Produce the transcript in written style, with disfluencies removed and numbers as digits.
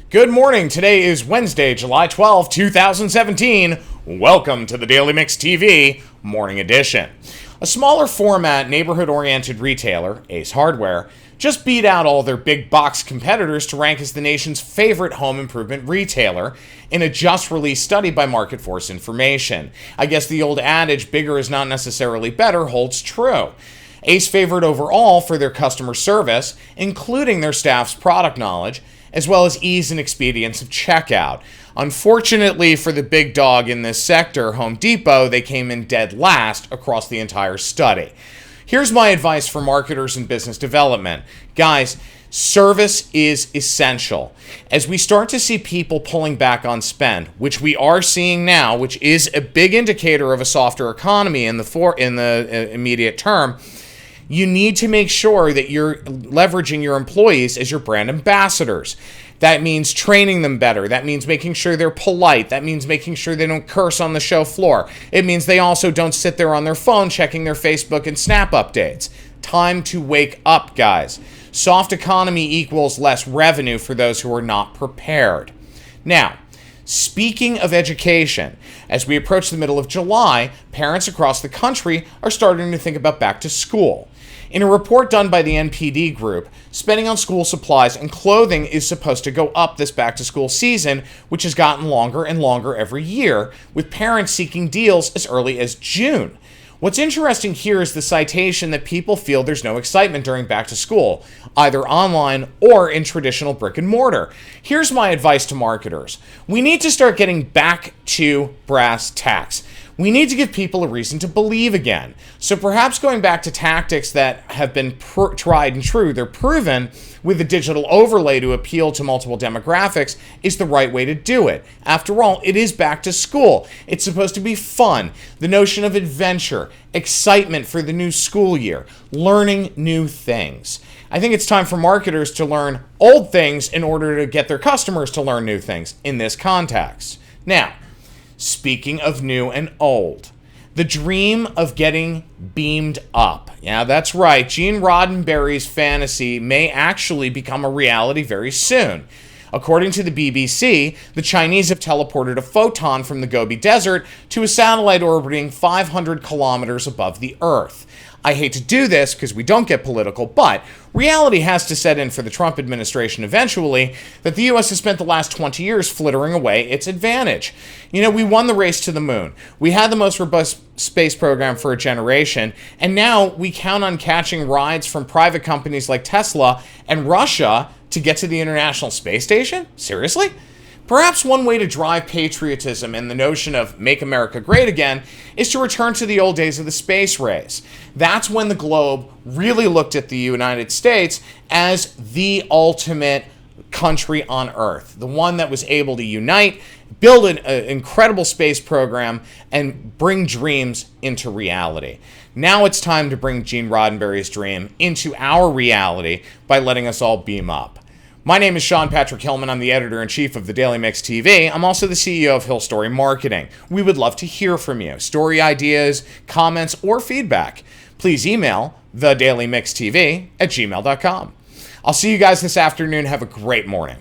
Good morning. Today is Wednesday, July 12, 2017. Welcome to the Daily Mix TV Morning Edition. A smaller format, neighborhood-oriented retailer, Ace Hardware, just beat out all their big box competitors to rank as the nation's favorite home improvement retailer in a just-released study by Market Force Information. I guess the old adage, bigger is not necessarily better, holds true. Ace favored overall for their customer service, including their staff's product knowledge, as well as ease and expedience of checkout. Unfortunately for the big dog in this sector, Home Depot, they came in dead last across the entire study. Here's my advice for marketers and business development. Guys, service is essential. As we start to see people pulling back on spend, which we are seeing now, which is a big indicator of a softer economy in the immediate term, you need to make sure that you're leveraging your employees as your brand ambassadors. That means training them better. That means making sure they're polite. That means making sure they don't curse on the show floor. It means they also don't sit there on their phone checking their Facebook and Snap updates. Time to wake up, guys. Soft economy equals less revenue for those who are not prepared. Now, speaking of education, as we approach the middle of July, parents across the country are starting to think about back to school. In a report done by the NPD Group, spending on school supplies and clothing is supposed to go up this back-to-school season, which has gotten longer and longer every year, with parents seeking deals as early as June. What's interesting here is the citation that people feel there's no excitement during back to school, either online or in traditional brick and mortar. Here's my advice to marketers. We need to start getting back to brass tacks. We need to give people a reason to believe again. So perhaps going back to tactics that have been tried and true, they're proven, with a digital overlay to appeal to multiple demographics is the right way to do it. After all, it is back to school. It's supposed to be fun. The notion of adventure, excitement for the new school year, learning new things. I think it's time for marketers to learn old things in order to get their customers to learn new things in this context. Now, speaking of new and old, the dream of getting beamed up. Yeah, that's right. Gene Roddenberry's fantasy may actually become a reality very soon. According to the BBC, the Chinese have teleported a photon from the Gobi Desert to a satellite orbiting 500 kilometers above the Earth. I hate to do this because we don't get political, but reality has to set in for the Trump administration eventually that the U.S. has spent the last 20 years flittering away its advantage. You know, we won the race to the moon. We had the most robust space program for a generation, and now we count on catching rides from private companies like Tesla and Russia to get to the International Space Station? Seriously? Perhaps one way to drive patriotism and the notion of make America great again is to return to the old days of the space race. That's when the globe really looked at the United States as the ultimate country on Earth, the one that was able to unite, build an incredible space program, and bring dreams into reality. Now it's time to bring Gene Roddenberry's dream into our reality by letting us all beam up. My name is Sean Patrick Hillman. I'm the editor-in-chief of the Daily Mix TV. I'm also the CEO of Hill Story Marketing. We would love to hear from you. Story ideas, comments, or feedback. Please email thedailymixtv@gmail.com. I'll see you guys this afternoon. Have a great morning.